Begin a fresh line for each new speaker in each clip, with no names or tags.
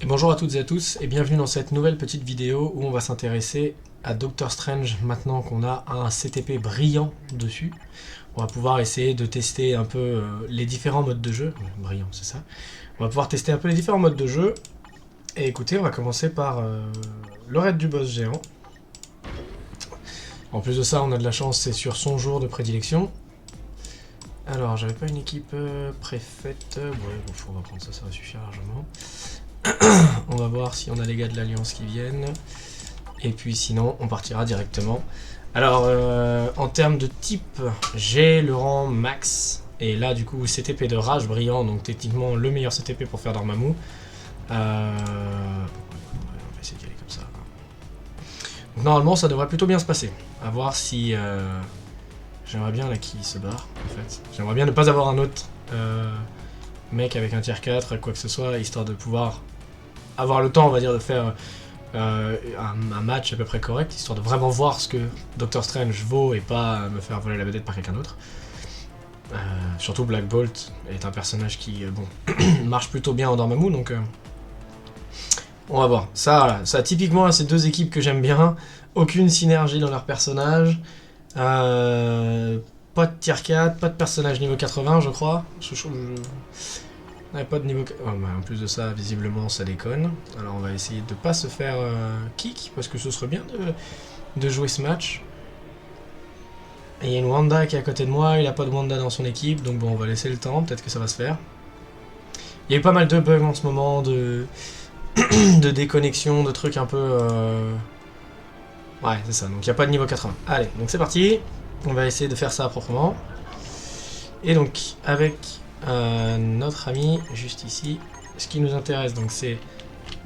Et bonjour à toutes et à tous et bienvenue dans cette nouvelle petite vidéo où on va s'intéresser à Doctor Strange maintenant qu'on a un CTP brillant dessus. On va pouvoir essayer de tester un peu les différents modes de jeu. Brillant, c'est ça. On va pouvoir tester un peu les différents modes de jeu. Et écoutez, on va commencer par le raid du boss géant. En plus de ça, on a de la chance, c'est sur son jour de prédilection. Alors, j'avais pas une équipe préfète. Ouais, bon, on va prendre ça, ça va suffire largement. On va voir si on a les gars de l'Alliance qui viennent. Et puis sinon, on partira directement. Alors, en termes de type, j'ai le rang max. Et là, du coup, CTP de rage brillant. Donc, techniquement, le meilleur CTP pour faire Dormammu. On va essayer d'y aller comme ça. Donc, normalement, ça devrait plutôt bien se passer. À voir si... J'aimerais bien là qui se barre, en fait. J'aimerais bien ne pas avoir un autre mec avec un tier 4, quoi que ce soit, histoire de pouvoir avoir le temps, on va dire, de faire un match à peu près correct, histoire de vraiment voir ce que Doctor Strange vaut et pas me faire voler la vedette par quelqu'un d'autre. Surtout Black Bolt est un personnage qui bon, marche plutôt bien en Dormammu, donc on va voir. Ça typiquement, c'est deux équipes que j'aime bien, aucune synergie dans leurs personnages, pas de tier 4, pas de personnage niveau 80 je crois. Pas de niveau... Oh, bah, en plus de ça, visiblement, ça déconne. Alors on va essayer de pas se faire kick, parce que ce serait bien de jouer ce match. Et il y a une Wanda qui est à côté de moi, il a pas de Wanda dans son équipe, donc bon, on va laisser le temps, peut-être que ça va se faire. Il y a eu pas mal de bugs en ce moment, de déconnexion, de trucs un peu... Ouais, c'est ça, donc il n'y a pas de niveau 80. Allez, donc c'est parti, on va essayer de faire ça proprement. Et donc, avec... notre ami juste ici, ce qui nous intéresse donc c'est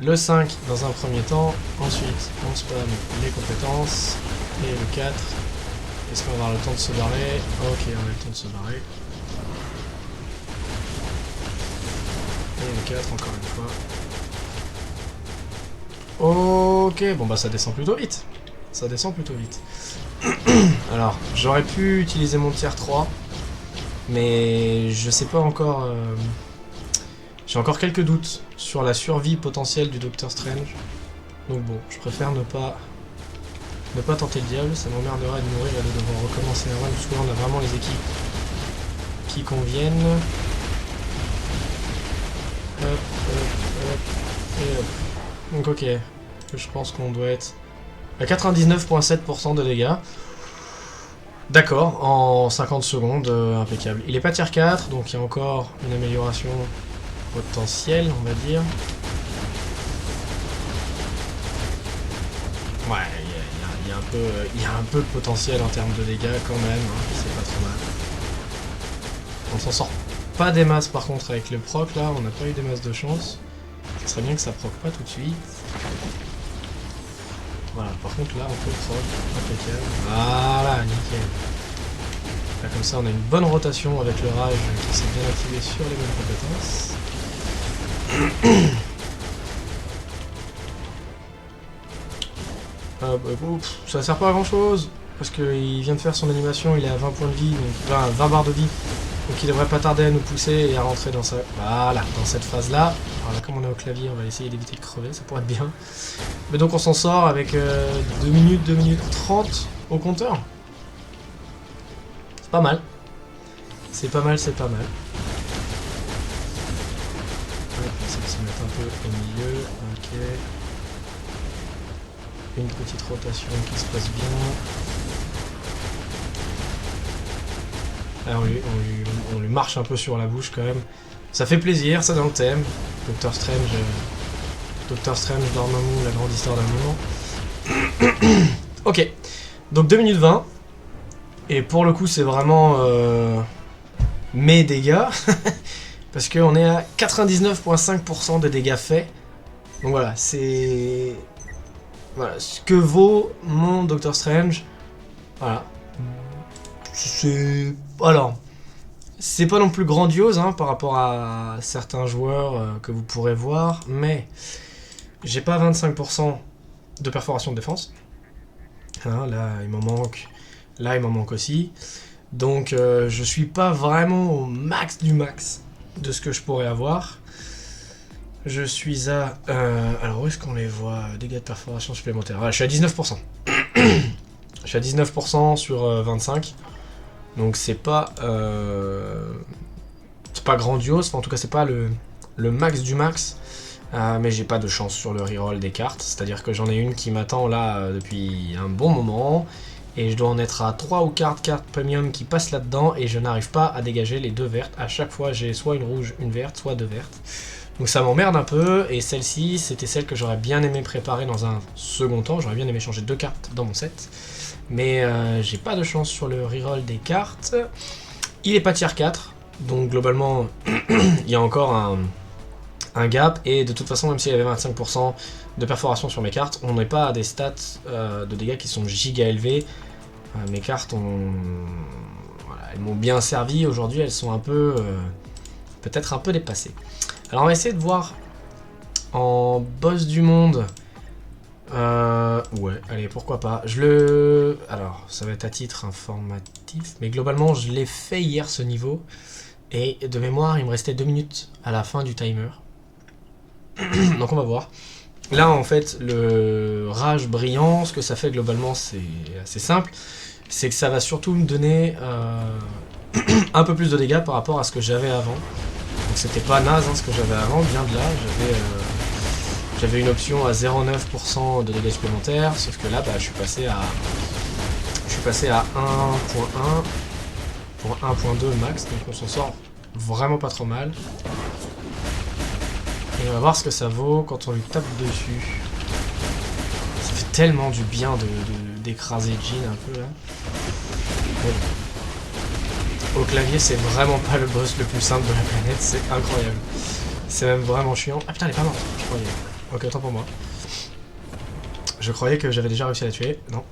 le 5 dans un premier temps, ensuite on spawn les compétences et le 4. Est-ce qu'on va avoir le temps de se barrer? Ok, on a le temps de se barrer. Et le 4 encore une fois. Ok, bon bah ça descend plutôt vite. Ça descend plutôt vite. Alors, j'aurais pu utiliser mon tier 3. Mais je sais pas encore... J'ai encore quelques doutes sur la survie potentielle du Doctor Strange. Donc bon, je préfère ne pas tenter le diable. Ça m'emmerderait de mourir et de devoir recommencer un run. Parce que là, on a vraiment les équipes qui conviennent. Hop, hop, hop, et hop. Donc ok, je pense qu'on doit être à 99,7% de dégâts. D'accord, en 50 secondes, impeccable. Il est pas tier 4, donc il y a encore une amélioration potentielle, on va dire. Ouais, il y a un peu de potentiel en termes de dégâts quand même, hein, c'est pas trop mal. On s'en sort pas des masses par contre avec le proc là, on n'a pas eu des masses de chance. Ce serait bien que ça proc pas tout de suite. Voilà, par contre là on peut proc, impeccable. Voilà, nickel. Là, comme ça on a une bonne rotation avec le rage qui s'est bien activé sur les bonnes compétences. Ça sert pas à grand chose, parce qu'il vient de faire son animation, il est à 20 points de vie, donc, enfin 20 barres de vie, donc il devrait pas tarder à nous pousser et à rentrer dans voilà, dans cette phase là. Alors là, comme on est au clavier, on va essayer d'éviter de crever, ça pourrait être bien. Mais donc on s'en sort avec 2 minutes 30 au compteur. C'est pas mal. C'est pas mal, c'est pas mal. On va essayer de se mettre un peu au milieu, ok. Une petite rotation qui se passe bien. Alors on lui marche un peu sur la bouche quand même. Ça fait plaisir, ça dans le thème. Doctor Strange, Dormammu, la grande histoire d'un moment. Ok, donc 2 minutes 20. Et pour le coup c'est vraiment mes dégâts. Parce qu'on est à 99,5% des dégâts faits. Donc voilà, c'est... Voilà, ce que vaut mon Doctor Strange. Voilà. C'est... Alors, c'est pas non plus grandiose hein, par rapport à certains joueurs que vous pourrez voir, mais j'ai pas 25% de perforation de défense. Hein, là, il m'en manque. Là, il m'en manque aussi. Donc, je suis pas vraiment au max du max de ce que je pourrais avoir. Je suis à... alors où est-ce qu'on les voit? Dégâts de perforation supplémentaires. Voilà, je suis à 19%. Je suis à 19% sur 25. Donc c'est pas... c'est pas grandiose, enfin, en tout cas c'est pas le max du max. Mais j'ai pas de chance sur le reroll des cartes. C'est-à-dire que j'en ai une qui m'attend là depuis un bon moment. Et je dois en être à 3 ou 4 cartes premium qui passent là-dedans. Et je n'arrive pas à dégager les deux vertes. À chaque fois j'ai soit une rouge, une verte, soit deux vertes. Donc ça m'emmerde un peu, et celle-ci, c'était celle que j'aurais bien aimé préparer dans un second temps. J'aurais bien aimé changer 2 cartes dans mon set. Mais j'ai pas de chance sur le reroll des cartes. Il est pas tier 4, donc globalement, il y a encore un gap. Et de toute façon, même s'il y avait 25% de perforation sur mes cartes, on n'est pas à des stats de dégâts qui sont giga élevés. Mes cartes voilà, elles m'ont bien servi. Aujourd'hui, elles sont un peu... peut-être un peu dépassées. Alors on va essayer de voir en boss du monde. Ouais, allez, pourquoi pas. Alors, ça va être à titre informatif, mais globalement, je l'ai fait hier ce niveau. Et de mémoire, il me restait 2 minutes à la fin du timer. Donc on va voir. Là, en fait, le rage brillant, ce que ça fait globalement, c'est assez simple. C'est que ça va surtout me donner un peu plus de dégâts par rapport à ce que j'avais avant. Donc c'était pas naze hein, ce que j'avais avant, bien de là, j'avais une option à 0,9% de dégâts supplémentaires, sauf que là bah, je suis passé à 1.1 pour 1.2 max, donc on s'en sort vraiment pas trop mal. Et on va voir ce que ça vaut quand on lui tape dessus. Ça fait tellement du bien d'écraser Jhin un peu là. Bon. Au clavier, c'est vraiment pas le boss le plus simple de la planète, c'est incroyable. C'est même vraiment chiant. Ah putain, elle est pas morte, je croyais. Ok, autant pour moi. Je croyais que j'avais déjà réussi à la tuer. Non.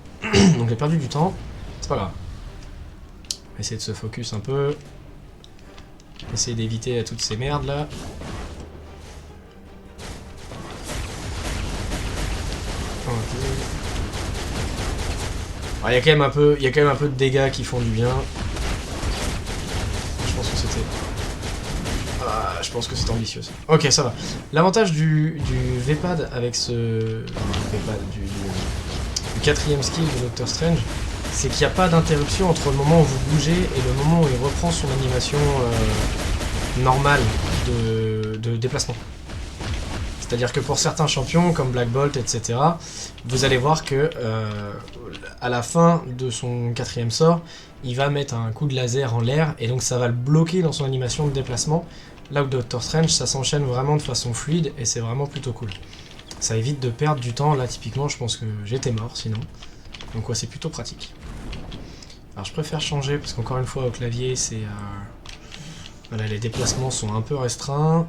Donc j'ai perdu du temps. C'est pas grave. On va essayer de se focus un peu. Essayer d'éviter toutes ces merdes là. Il y a quand même un peu de dégâts qui font du bien. Je pense que c'est ambitieux. Ok, ça va. L'avantage du V-Pad avec ce... du 4ème skill de Doctor Strange, c'est qu'il n'y a pas d'interruption entre le moment où vous bougez et le moment où il reprend son animation normale de déplacement. C'est-à-dire que pour certains champions, comme Black Bolt, etc., vous allez voir que à la fin de son 4ème sort, il va mettre un coup de laser en l'air, et donc ça va le bloquer dans son animation de déplacement. Là où Doctor Strange, ça s'enchaîne vraiment de façon fluide, et c'est vraiment plutôt cool. Ça évite de perdre du temps, là typiquement je pense que j'étais mort sinon. Donc ouais, c'est plutôt pratique. Alors je préfère changer, parce qu'encore une fois au clavier, c'est... voilà, les déplacements sont un peu restreints.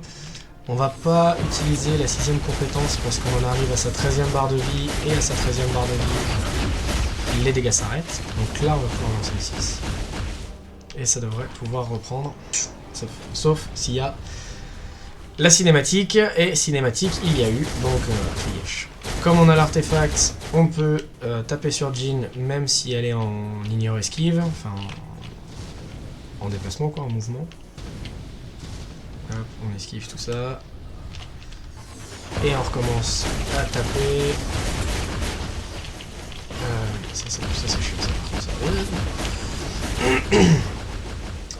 On va pas utiliser la 6ème compétence parce qu'on en arrive à sa 13ème barre de vie, et à sa 13ème barre de vie, les dégâts s'arrêtent. Donc là, on va pouvoir lancer le 6. Et ça devrait pouvoir reprendre, sauf s'il y a la cinématique, et cinématique, il y a eu, donc finish. Comme on a l'artefact, on peut taper sur Jhin, même si elle est en ignore esquive, enfin en déplacement quoi, en mouvement. Hop, on esquive tout ça. Et on recommence à taper. Ça c'est chiant ça par contre.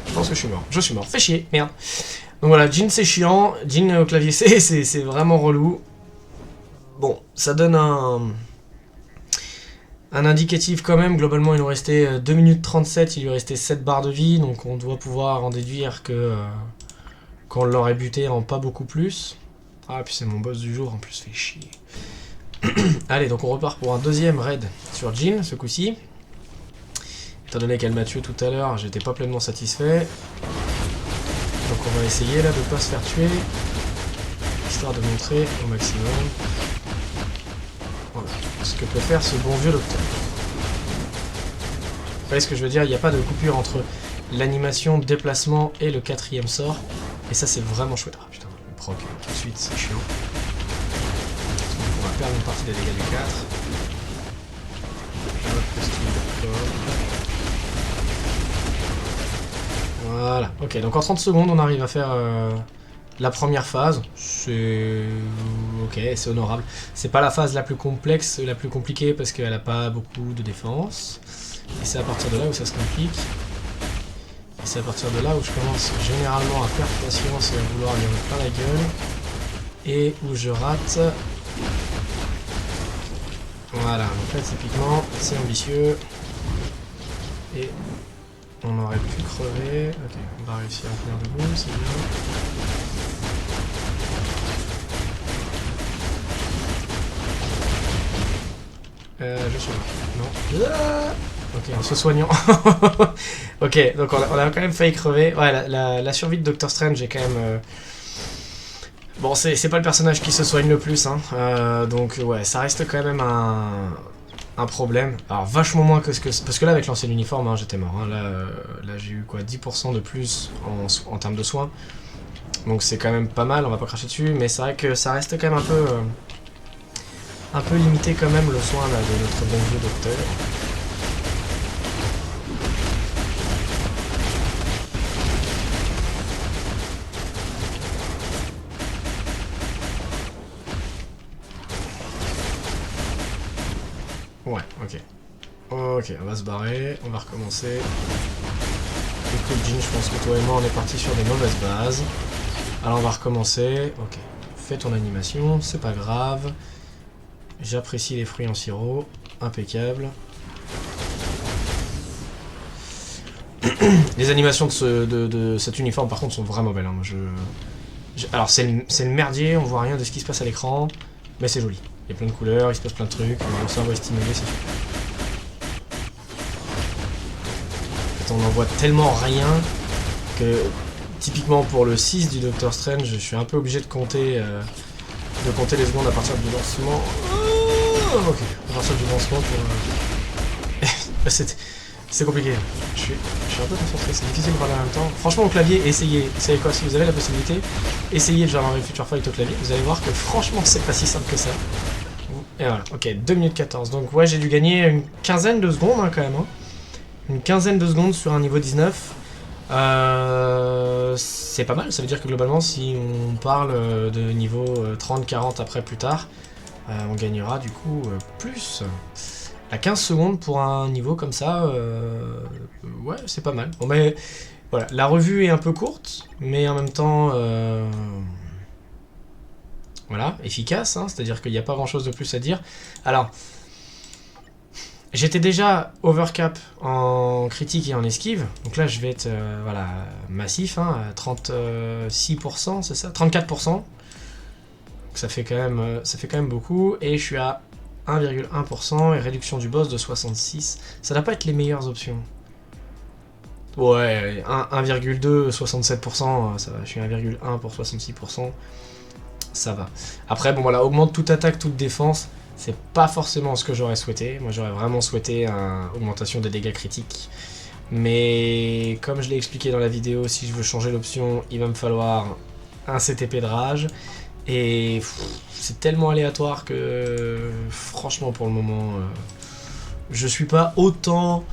Je pense que je suis mort. Je suis mort. Fais chier, merde. Donc voilà, Jhin c'est chiant. Jhin au clavier C, c'est vraiment relou. Bon, ça donne un indicatif quand même. Globalement, il nous restait 2 minutes 37, il lui restait 7 barres de vie. Donc on doit pouvoir en déduire que... qu'on l'aurait buté en pas beaucoup plus. Ah, puis c'est mon boss du jour, en plus, fait chier. Allez, donc on repart pour un 2ème raid sur Jhin, ce coup-ci. Étant donné qu'elle m'a tué tout à l'heure, j'étais pas pleinement satisfait. Donc on va essayer là de pas se faire tuer. Histoire de montrer au maximum voilà, ce que peut faire ce bon vieux docteur. Vous voyez ce que je veux dire, il n'y a pas de coupure entre l'animation, déplacement et le 4ème sort. Et ça c'est vraiment chouette. Ah putain, le proc tout de suite c'est chiant. On va perdre une partie des dégâts du 4. Voilà, ok, donc en 30 secondes on arrive à faire La première phase, c'est ok, c'est honorable. C'est pas la phase la plus complexe, la plus compliquée parce qu'elle a pas beaucoup de défense. Et c'est à partir de là où ça se complique. Et c'est à partir de là où je commence généralement à perdre patience et à vouloir lui mettre plein la gueule. Et où je rate. Voilà, donc là typiquement c'est ambitieux. Et on aurait pu crever. Ok, on va réussir à tenir debout, c'est bien. Je suis là. Non. Ah, ok, en se soignant. Ok, donc on a quand même failli crever. Ouais, la survie de Doctor Strange est quand même... Bon, c'est pas le personnage qui se soigne le plus, hein. Donc ouais, ça reste quand même un problème. Alors vachement moins que ce que... Parce que là, avec l'ancien uniforme, hein, j'étais mort. Hein. Là j'ai eu quoi, 10% de plus en termes de soins. Donc c'est quand même pas mal, on va pas cracher dessus. Mais c'est vrai que ça reste quand même un peu limité quand même le soin là, de notre bon vieux docteur. Ouais, ok. Ok, on va se barrer, on va recommencer. Écoute Jean, je pense que toi et moi on est parti sur des mauvaises bases. Alors on va recommencer. Ok, fais ton animation, c'est pas grave. J'apprécie les fruits en sirop, impeccable. Les animations de cet uniforme par contre sont vraiment belles. Hein. Alors c'est le merdier, on voit rien de ce qui se passe à l'écran, mais c'est joli. Il y a plein de couleurs, il se passe plein de trucs, mon cerveau est stimulé, c'est super. On n'en voit tellement rien que typiquement pour le 6 du Doctor Strange, je suis un peu obligé de compter les secondes à partir du lancement. Ok, à partir du lancement pour... c'est compliqué. Je suis un peu concentré, c'est difficile de parler en même temps. Franchement au clavier, essayez. Vous savez quoi, si vous avez la possibilité, essayez de jouer dans Future Fight au clavier. Vous allez voir que franchement c'est pas si simple que ça. Et voilà, ok, 2 minutes 14. Donc ouais, j'ai dû gagner une quinzaine de secondes hein, quand même. Hein. Une quinzaine de secondes sur un niveau 19. C'est pas mal, ça veut dire que globalement si on parle de niveau 30-40 après plus tard, on gagnera du coup plus. À 15 secondes pour un niveau comme ça, ouais c'est pas mal. Bon mais voilà, la revue est un peu courte, mais en même temps, voilà, efficace, hein, c'est-à-dire qu'il n'y a pas grand chose de plus à dire. Alors... J'étais déjà overcap en critique et en esquive, donc là je vais être voilà, massif, hein, 36%, c'est ça 34%, donc ça fait quand même beaucoup, et je suis à 1,1% et réduction du boss de 66%, ça doit pas être les meilleures options. Ouais, 1,2, 67%, ça va, je suis 1,1 pour 66%, ça va. Après, bon voilà, augmente toute attaque, toute défense. C'est pas forcément ce que j'aurais souhaité. Moi, j'aurais vraiment souhaité une augmentation des dégâts critiques. Mais comme je l'ai expliqué dans la vidéo, si je veux changer l'option, il va me falloir un CTP de rage. Et c'est tellement aléatoire que, franchement, pour le moment, je suis pas autant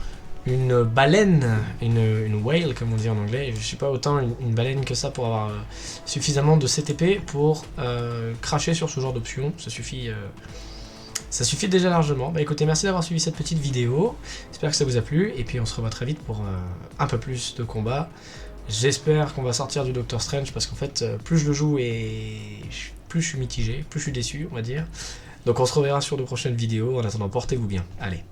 une baleine, une whale, comme on dit en anglais. Je suis pas autant une baleine que ça pour avoir suffisamment de CTP pour cracher sur ce genre d'option. Ça suffit déjà largement. Bah écoutez, merci d'avoir suivi cette petite vidéo. J'espère que ça vous a plu. Et puis on se revoit très vite pour un peu plus de combat. J'espère qu'on va sortir du Doctor Strange parce qu'en fait, plus je le joue et plus je suis mitigé, plus je suis déçu, on va dire. Donc on se reverra sur de prochaines vidéos. En attendant, portez-vous bien. Allez.